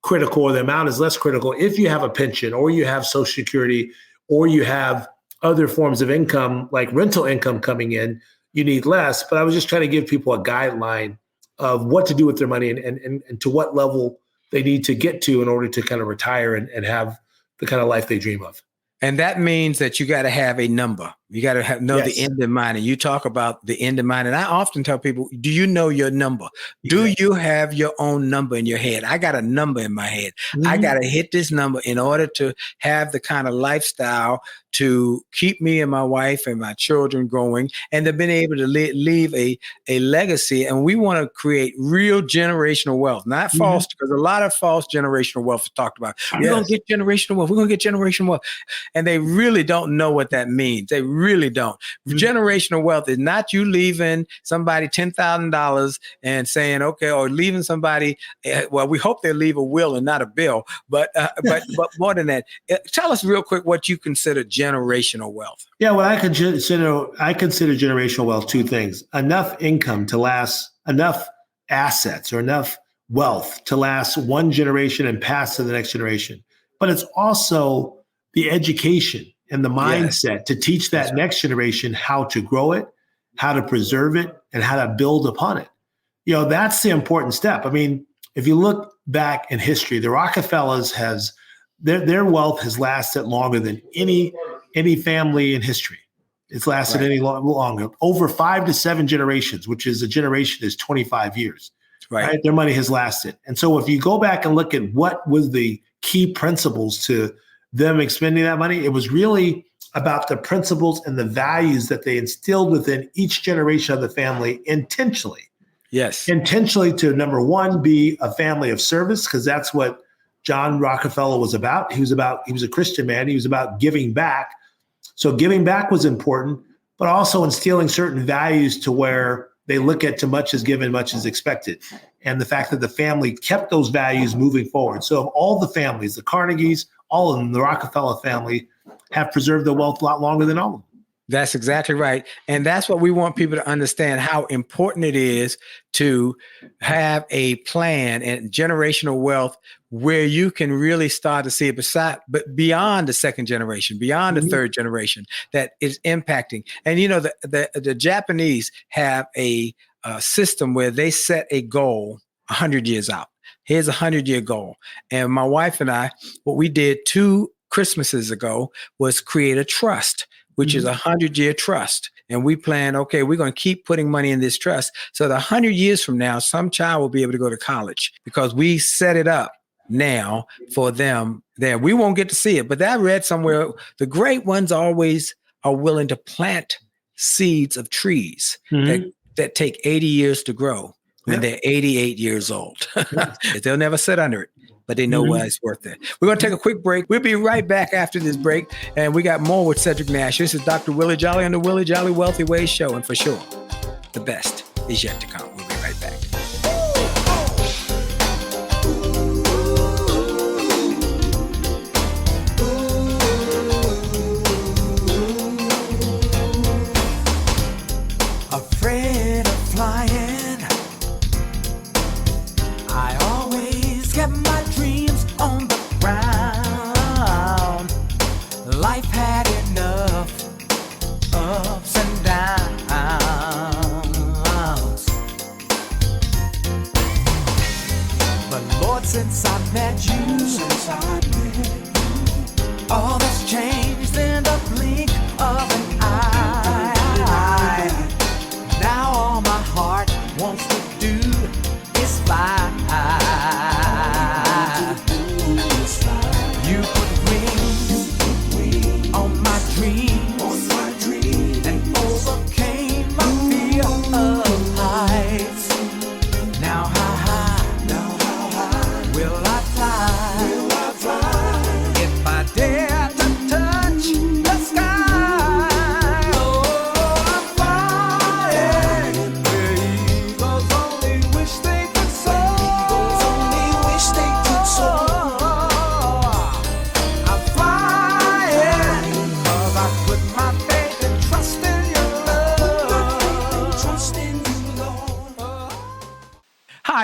critical, or the amount is less critical if you have a pension or you have Social Security or you have other forms of income like rental income coming in. You need less. But I was just trying to give people a guideline of what to do with their money and to what level they need to get to in order to kind of retire and have the kind of life they dream of. And that means that you got to have a number. You got to know the end in mind. And you talk about the end in mind. And I often tell people, do you know your number? Do you have your own number in your head? I got a number in my head. I got to hit this number in order to have the kind of lifestyle to keep me and my wife and my children going, and to be able to leave a legacy. And we want to create real generational wealth, not false, because a lot of false generational wealth is talked about. We're going to get generational wealth. We're going to get generational wealth. And they really don't know what that means. They really don't. Generational wealth is not you leaving somebody $10,000 and saying, okay, or leaving somebody, well, we hope they leave a will and not a bill, but more than that, tell us real quick what you consider generational wealth. Yeah, well, I consider generational wealth two things: enough income to last, enough assets or enough wealth to last one generation and pass to the next generation. But it's also the education and the mindset to teach that next generation how to grow it, how to preserve it, and how to build upon it. That's the important step. I mean, if you look back in history, the Rockefellers their wealth has lasted longer than any family in history. It's lasted any longer, over 5 to 7 generations, which is a generation is 25 years. Right? Their money has lasted. And so if you go back and look at what was the key principles to them expending that money, it was really about the principles and the values that they instilled within each generation of the family intentionally. Yes. Intentionally to, number one, be a family of service, because that's what John Rockefeller was about. He was a Christian man. He was about giving back. So giving back was important, but also instilling certain values to where they look at too much is given, much is expected. And the fact that the family kept those values moving forward. So of all the families, the Carnegies, all of them, the Rockefeller family, have preserved their wealth a lot longer than all of them. That's exactly right. And that's what we want people to understand, how important it is to have a plan and generational wealth where you can really start to see it but beyond the second generation, beyond the third generation, that is impacting. And, the Japanese have a system where they set a goal 100 years out. Here's a 100-year goal. And my wife and I, what we did 2 Christmases ago was create a trust, which is a 100-year trust. And we plan, okay, we're going to keep putting money in this trust. So 100 years from now, some child will be able to go to college because we set it up now for them there. We won't get to see it, but I read somewhere the great ones always are willing to plant seeds of trees that take 80 years to grow when they're 88 years old. They'll never sit under it, but they know why it's worth it. We're going to take a quick break. We'll be right back after this break, and we got more with Cedric Nash. This is Dr. Willie Jolley on the Willie Jolley Wealthy Ways Show, and for sure, the best is yet to come. We'll be right back. Afraid of flying.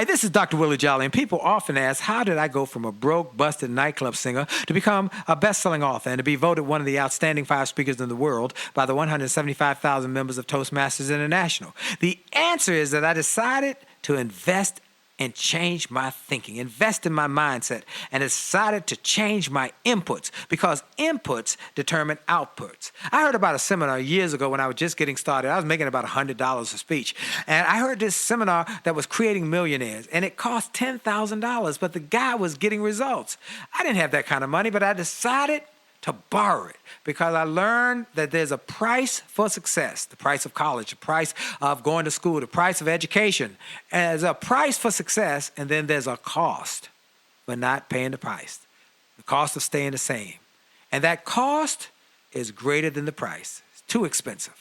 Hi, this is Dr. Willie Jolley, and people often ask, how did I go from a broke, busted nightclub singer to become a best-selling author and to be voted one of the outstanding 5 speakers in the world by the 175,000 members of Toastmasters International? The answer is that I decided to invest and change my thinking, invest in my mindset, and decided to change my inputs because inputs determine outputs. I heard about a seminar years ago when I was just getting started. I was making about $100 a speech. And I heard this seminar that was creating millionaires, and it cost $10,000, but the guy was getting results. I didn't have that kind of money, but I decided to borrow it because I learned that there's a price for success, the price of college, the price of going to school, the price of education. And there's a price for success, and then there's a cost for not paying the price, the cost of staying the same. And that cost is greater than the price. It's too expensive.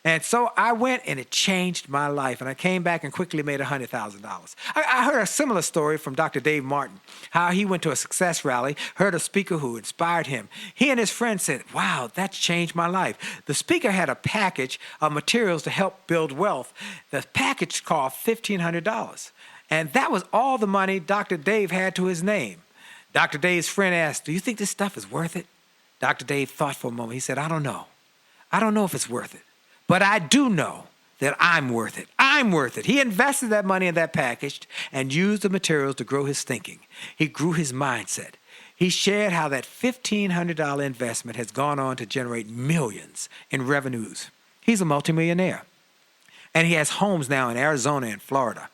And so I went and it changed my life. And I came back and quickly made $100,000. I heard a similar story from Dr. Dave Martin, how he went to a success rally, heard a speaker who inspired him. He and his friend said, wow, that's changed my life. The speaker had a package of materials to help build wealth. The package cost $1,500. And that was all the money Dr. Dave had to his name. Dr. Dave's friend asked, do you think this stuff is worth it? Dr. Dave thought for a moment. He said, I don't know. I don't know if it's worth it. But I do know that I'm worth it. I'm worth it. He invested that money in that package and used the materials to grow his thinking. He grew his mindset. He shared how that $1,500 investment has gone on to generate millions in revenues. He's a multimillionaire. And he has homes now in Arizona and Florida.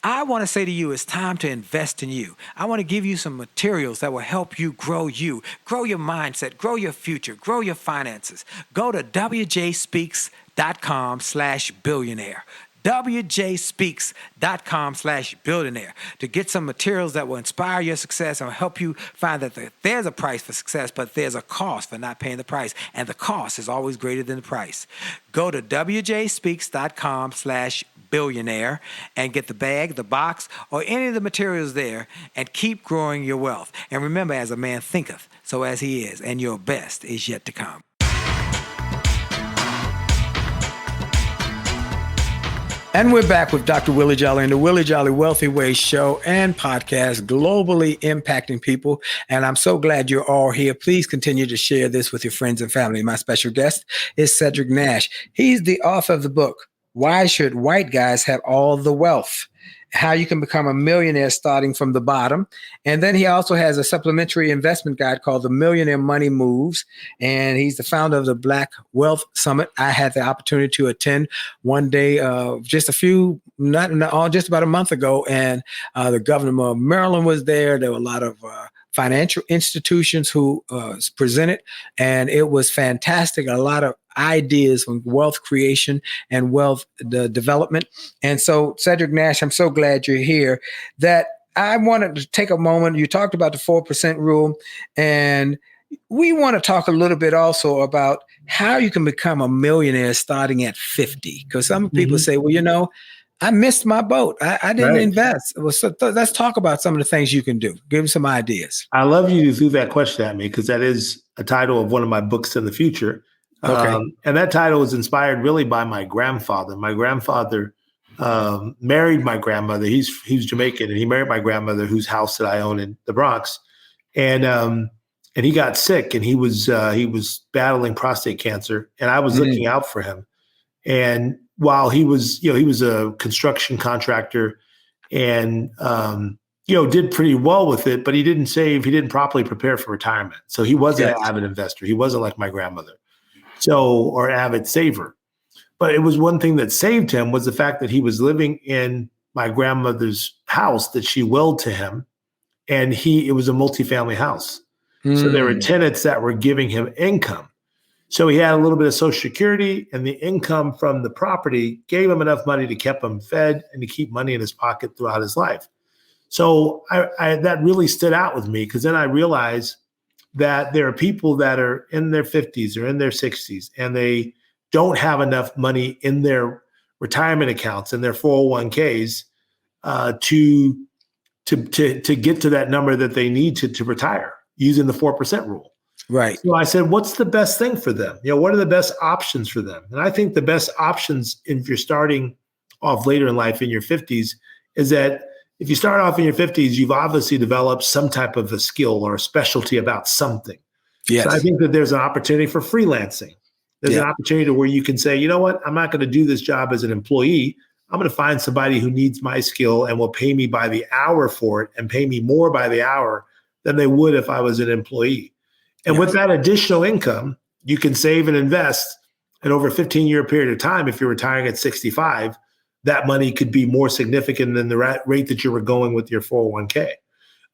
I want to say to you, it's time to invest in you. I want to give you some materials that will help you, grow your mindset, grow your future, grow your finances. Go to wjspeaks.com/billionaire. wjspeaks.com/billionaire to get some materials that will inspire your success and help you find that there's a price for success, but there's a cost for not paying the price. And the cost is always greater than the price. Go to wjspeaks.com/billionaire and get the bag, the box, or any of the materials there and keep growing your wealth. And remember, as a man thinketh, so as he is, and your best is yet to come. And we're back with Dr. Willie Jolley and the Willie Jolley Wealthy Ways show and podcast, globally impacting people. And I'm so glad you're all here. Please continue to share this with your friends and family. My special guest is Cedric Nash. He's the author of the book, Why Should White Guys Have All the Wealth? How you can become a millionaire starting from the bottom. And then he also has a supplementary investment guide called The Millionaire Money Moves. And he's the founder of the Black Wealth Summit. I had the opportunity to attend one day, just about a month ago. And the governor of Maryland was there. There were a lot of financial institutions who presented, and it was fantastic. A lot of ideas on wealth creation and wealth development. And so, Cedric Nash, I'm so glad you're here. That I wanted to take a moment. You talked about the 4% rule, and we want to talk a little bit also about how you can become a millionaire starting at 50. Because some people say, well, you know, I missed my boat. I didn't invest. Well, so let's talk about some of the things you can do. Give them some ideas. I love you to throw that question at me because that is a title of one of my books in the future. Okay. And that title was inspired really by my grandfather. My grandfather married my grandmother. He's Jamaican, and he married my grandmother, whose house that I own in the Bronx. And he got sick, and he was battling prostate cancer, and I was looking out for him. And while he was a construction contractor, and did pretty well with it, but he didn't save. He didn't properly prepare for retirement, so he wasn't an avid investor. He wasn't like my grandmother. Or avid saver. But it was one thing that saved him was the fact that he was living in my grandmother's house that she willed to him. And it was a multifamily house. So there were tenants that were giving him income. So he had a little bit of Social Security, and the income from the property gave him enough money to keep him fed and to keep money in his pocket throughout his life. So that really stood out with me, because then I realized that there are people that are in their 50s or in their 60s, and they don't have enough money in their retirement accounts and their 401ks to get to that number that they need to retire using the 4% rule. Right. So I said, what's the best thing for them? What are the best options for them? And I think the best options, if you're starting off later in life in your 50s, is that if you start off in your 50s, you've obviously developed some type of a skill or a specialty about something. Yes. So I think that there's an opportunity for freelancing. There's an opportunity to where you can say, you know what, I'm not going to do this job as an employee. I'm going to find somebody who needs my skill and will pay me by the hour for it and pay me more by the hour than they would if I was an employee. And with that additional income, you can save and invest. And over a 15-year period of time, if you're retiring at 65, that money could be more significant than the rate that you were going with your 401k.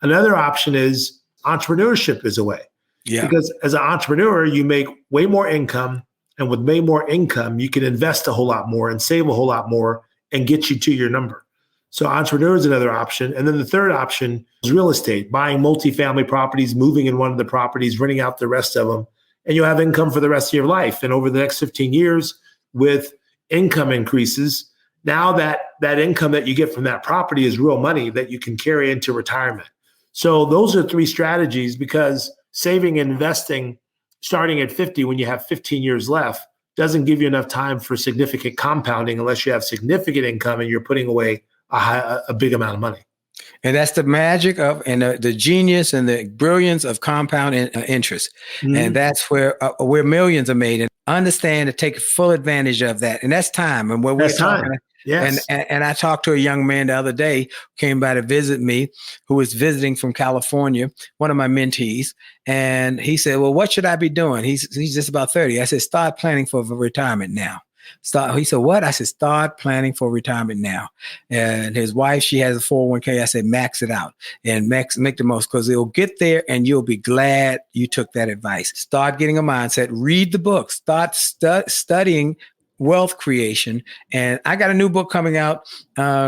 Another option is entrepreneurship is a way. Yeah. Because as an entrepreneur, you make way more income. And with way more income, you can invest a whole lot more and save a whole lot more and get you to your number. So entrepreneur is another option. And then the third option is real estate, buying multifamily properties, moving in one of the properties, renting out the rest of them, and you'll have income for the rest of your life. And over the next 15 years, with income increases, now that income that you get from that property is real money that you can carry into retirement. So those are three strategies, because saving and investing starting at 50 when you have 15 years left doesn't give you enough time for significant compounding unless you have significant income and you're putting away a big amount of money. And that's the magic of, and the genius and the brilliance of compound interest. Mm-hmm. And that's where millions are made. And understand to take full advantage of that. And that's time. And what we're talking about. Yes. And I talked to a young man the other day who came by to visit me, who was visiting from California, one of my mentees. And he said, well, what should I be doing? He's just about 30. I said, start planning for retirement now. He said, what? I said, start planning for retirement now. And his wife, she has a 401k. I said, max it out and make the most, because it'll get there and you'll be glad you took that advice. Start getting a mindset, read the book, start studying wealth creation. And I got a new book coming out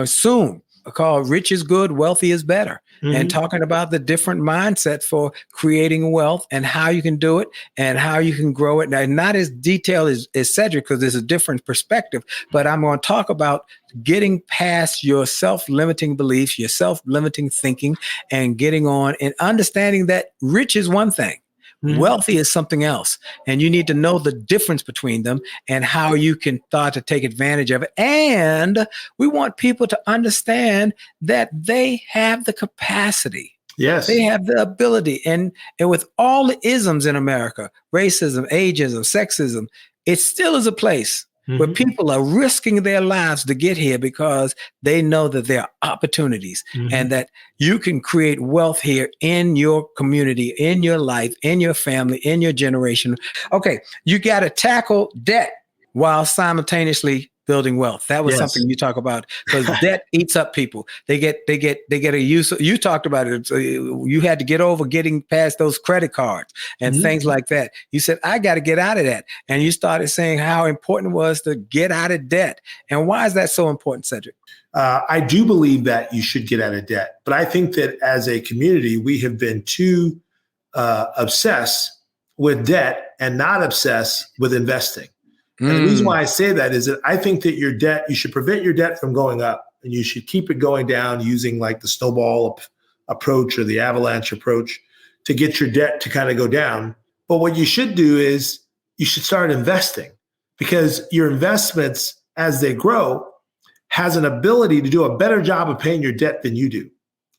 soon called Rich is Good, Wealthy is Better. Mm-hmm. And talking about the different mindset for creating wealth and how you can do it and how you can grow it. Now, not as detailed as Cedric, because there's a different perspective, but I'm going to talk about getting past your self-limiting beliefs, your self-limiting thinking, and getting on and understanding that rich is one thing. Mm-hmm. Wealthy is something else. And you need to know the difference between them and how you can start to take advantage of it. And we want people to understand that they have the capacity. Yes. They have the ability. And with all the isms in America, racism, ageism, sexism, it still is a place where people are risking their lives to get here because they know that there are opportunities and that you can create wealth here in your community, in your life, in your family, in your generation. Okay, you got to tackle debt while simultaneously building wealth. That was something you talk about, because debt eats up people. They get a use. You talked about it. So you had to get over getting past those credit cards and things like that. You said, I got to get out of that. And you started saying how important it was to get out of debt. And why is that so important, Cedric? I do believe that you should get out of debt. But I think that as a community, we have been too obsessed with debt and not obsessed with investing. And the reason why I say that is that I think that your debt, you should prevent your debt from going up, and you should keep it going down using like the snowball approach or the avalanche approach to get your debt to kind of go down. But what you should do is you should start investing, because your investments, as they grow, has an ability to do a better job of paying your debt than you do.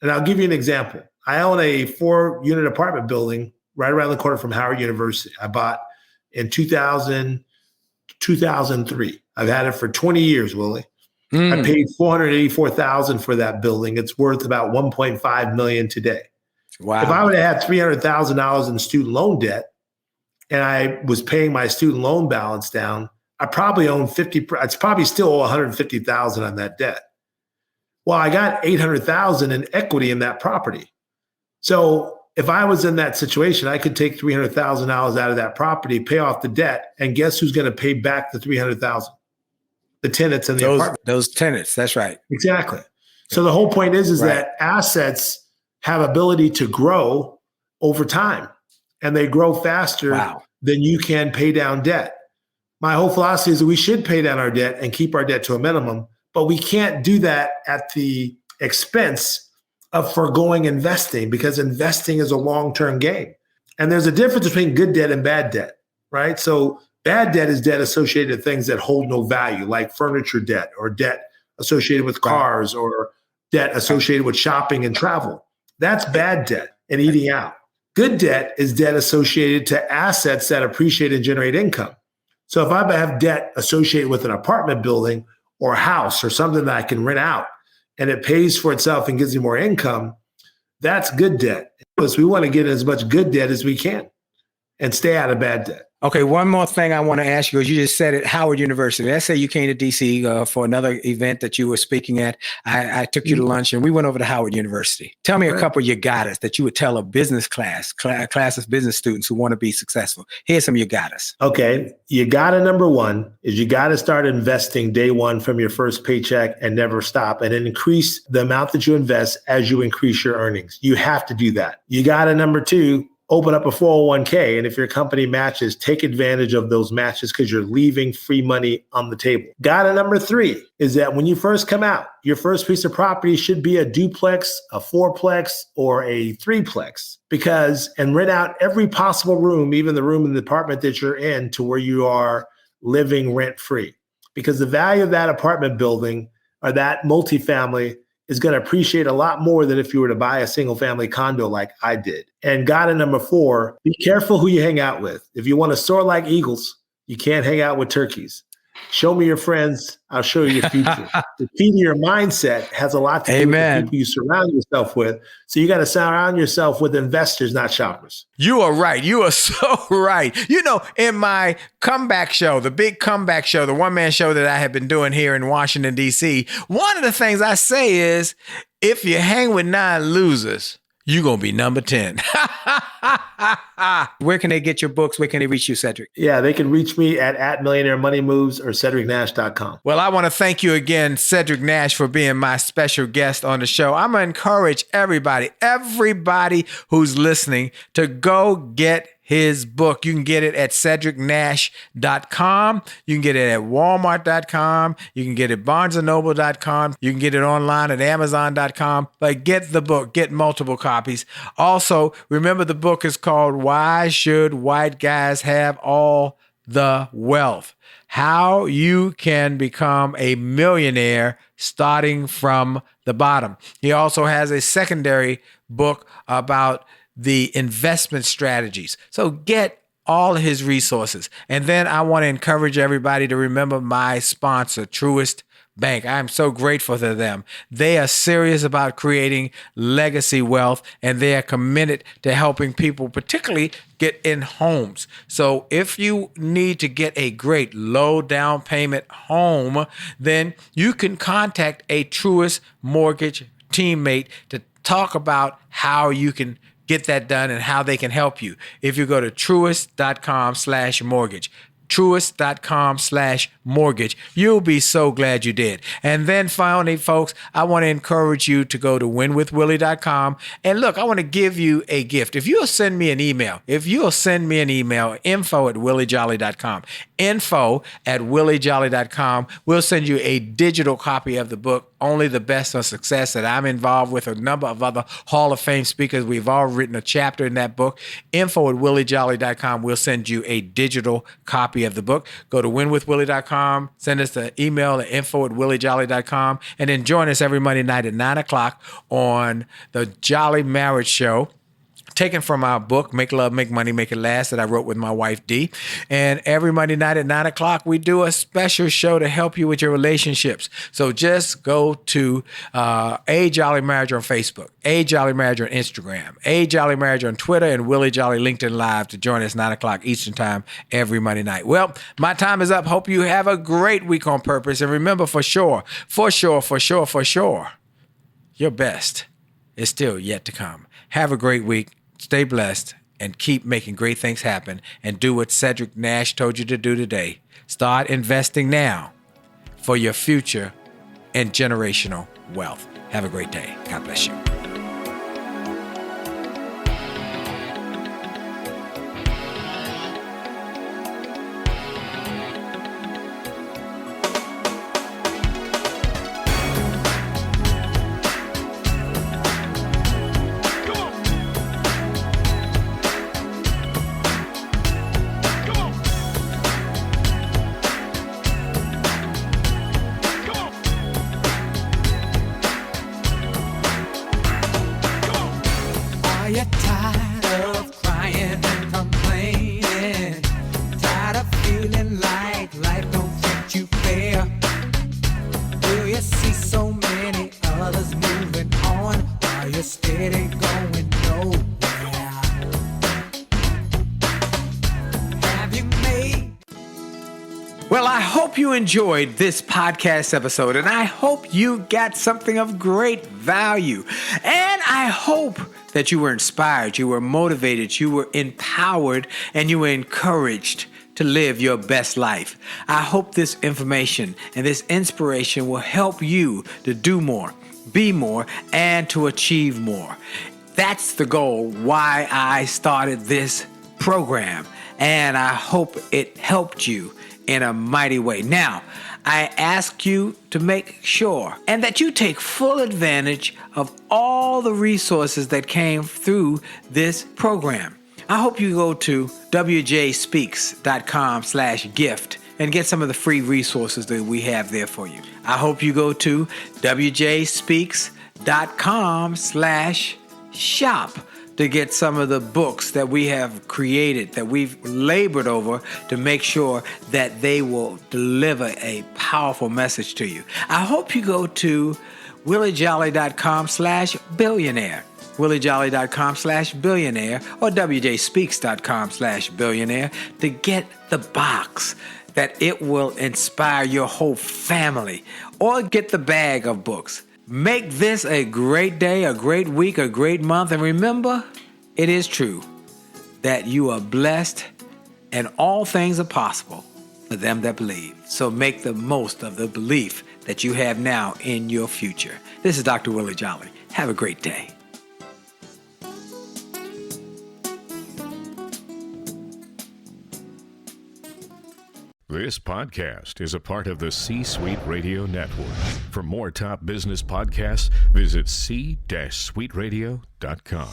And I'll give you an example. I own a 4-unit apartment building right around the corner from Howard University. I bought in 2003. I've had it for 20 years, Willie. I paid $484,000 for that building. It's worth about $1.5 million today. Wow. If I would have had $300,000 in student loan debt and I was paying my student loan balance down, I probably own it's probably still $150,000 on that debt. Well, I got $800,000 in equity in that property. So if I was in that situation, I could take $300,000 out of that property, pay off the debt, and guess who's going to pay back the $300,000? The tenants in the apartment. Those tenants, that's right. Exactly. So the whole point is that assets have ability to grow over time, and they grow faster than you can pay down debt. My whole philosophy is that we should pay down our debt and keep our debt to a minimum, but we can't do that at the expense of foregoing investing, because investing is a long-term game. And there's a difference between good debt and bad debt, right? So bad debt is debt associated with things that hold no value, like furniture debt or debt associated with cars or debt associated with shopping and travel. That's bad debt and eating out. Good debt is debt associated to assets that appreciate and generate income. So if I have debt associated with an apartment building or a house or something that I can rent out and it pays for itself and gives me more income, that's good debt. Because we want to get as much good debt as we can and stay out of bad debt. Okay, one more thing I want to ask you, because you just said it, Howard University. Let's say you came to DC for another event that you were speaking at. I took you to lunch and we went over to Howard University. Tell me a couple of your guidance that you would tell a business class of business students who want to be successful. Here's some of your guidance. Okay, you gotta, number one, is you gotta start investing day one from your first paycheck and never stop, and then increase the amount that you invest as you increase your earnings. You have to do that. You gotta, number two, open up a 401k. And if your company matches, take advantage of those matches because you're leaving free money on the table. Gotta number three is that when you first come out, your first piece of property should be a duplex, a fourplex, or a threeplex, and rent out every possible room, even the room in the apartment that you're in, to where you are living rent free. Because the value of that apartment building or that multifamily is going to appreciate a lot more than if you were to buy a single family condo like I did. And gotta number four, be careful who you hang out with. If you want to soar like eagles, you can't hang out with turkeys. Show me your friends, I'll show you your future. The key to your mindset has a lot to do with the people you surround yourself with. So you got to surround yourself with investors, not shoppers. You are right. You are so right. You know, in my comeback show, the big comeback show, the one-man show that I have been doing here in Washington, D.C., one of the things I say is, if you hang with 9 losers, you're going to be number 10. Where can they get your books? Where can they reach you, Cedric? Yeah, they can reach me at Millionaire Money Moves or CedricNash.com. Well, I want to thank you again, Cedric Nash, for being my special guest on the show. I'm going to encourage everybody who's listening to go get his book. You can get it at CedricNash.com. You can get it at Walmart.com. You can get it at BarnesandNoble.com. You can get it online at Amazon.com. But get the book. Get multiple copies. Also, remember the book is called Why Should White Guys Have All the Wealth? How you can become a millionaire starting from the bottom. He also has a secondary book about the investment strategies. So get all his resources. And then I want to encourage everybody to remember my sponsor, Truist Bank. I'm so grateful to them. They are serious about creating legacy wealth, and they are committed to helping people, particularly get in homes. So if you need to get a great low down payment home, then you can contact a Truist Mortgage teammate to talk about how you can get that done and how they can help you. If you go to truist.com/mortgage, truist.com/mortgage, you'll be so glad you did. And then finally, folks, I want to encourage you to go to winwithwillie.com. And look, I want to give you a gift. If you'll send me an email, info@williejolly.com, info@williejolly.com, we'll send you a digital copy of the book, Only the Best on Success, that I'm involved with a number of other Hall of Fame speakers. We've all written a chapter in that book. info@williejolly.com. We'll send you a digital copy of the book. Go to winwithwillie.com, send us the email at info@williejolly.com, and then join us every Monday night at 9 o'clock on the Jolly Marriage Show, taken from our book, Make Love, Make Money, Make It Last, that I wrote with my wife, Dee. And every Monday night at 9 o'clock, we do a special show to help you with your relationships. So just go to A Jolly Marriage on Facebook, A Jolly Marriage on Instagram, A Jolly Marriage on Twitter, and Willie Jolley LinkedIn Live to join us 9 o'clock Eastern Time every Monday night. Well, my time is up. Hope you have a great week on purpose. And remember, for sure, your best is still yet to come. Have a great week. Stay blessed and keep making great things happen, and do what Cedric Nash told you to do today. Start investing now for your future and generational wealth. Have a great day. God bless you. Well, I hope you enjoyed this podcast episode, and I hope you got something of great value. And I hope that you were inspired, you were motivated, you were empowered, and you were encouraged to live your best life. I hope this information and this inspiration will help you to do more, be more, and to achieve more. That's the goal why I started this program, and I hope it helped you in a mighty way. Now, I ask you to make sure and that you take full advantage of all the resources that came through this program. I hope you go to wjspeaks.com/gift and get some of the free resources that we have there for you. I hope you go to wjspeaks.com/shop to get some of the books that we have created, that we've labored over to make sure that they will deliver a powerful message to you. I hope you go to williejolly.com/billionaire, williejolly.com/billionaire, or wjspeaks.com/billionaire to get the box that it will inspire your whole family, or get the bag of books. Make this a great day, a great week, a great month. And remember, it is true that you are blessed and all things are possible for them that believe. So make the most of the belief that you have now in your future. This is Dr. Willie Jolley. Have a great day. This podcast is a part of the C-Suite Radio Network. For more top business podcasts, visit c-suiteradio.com.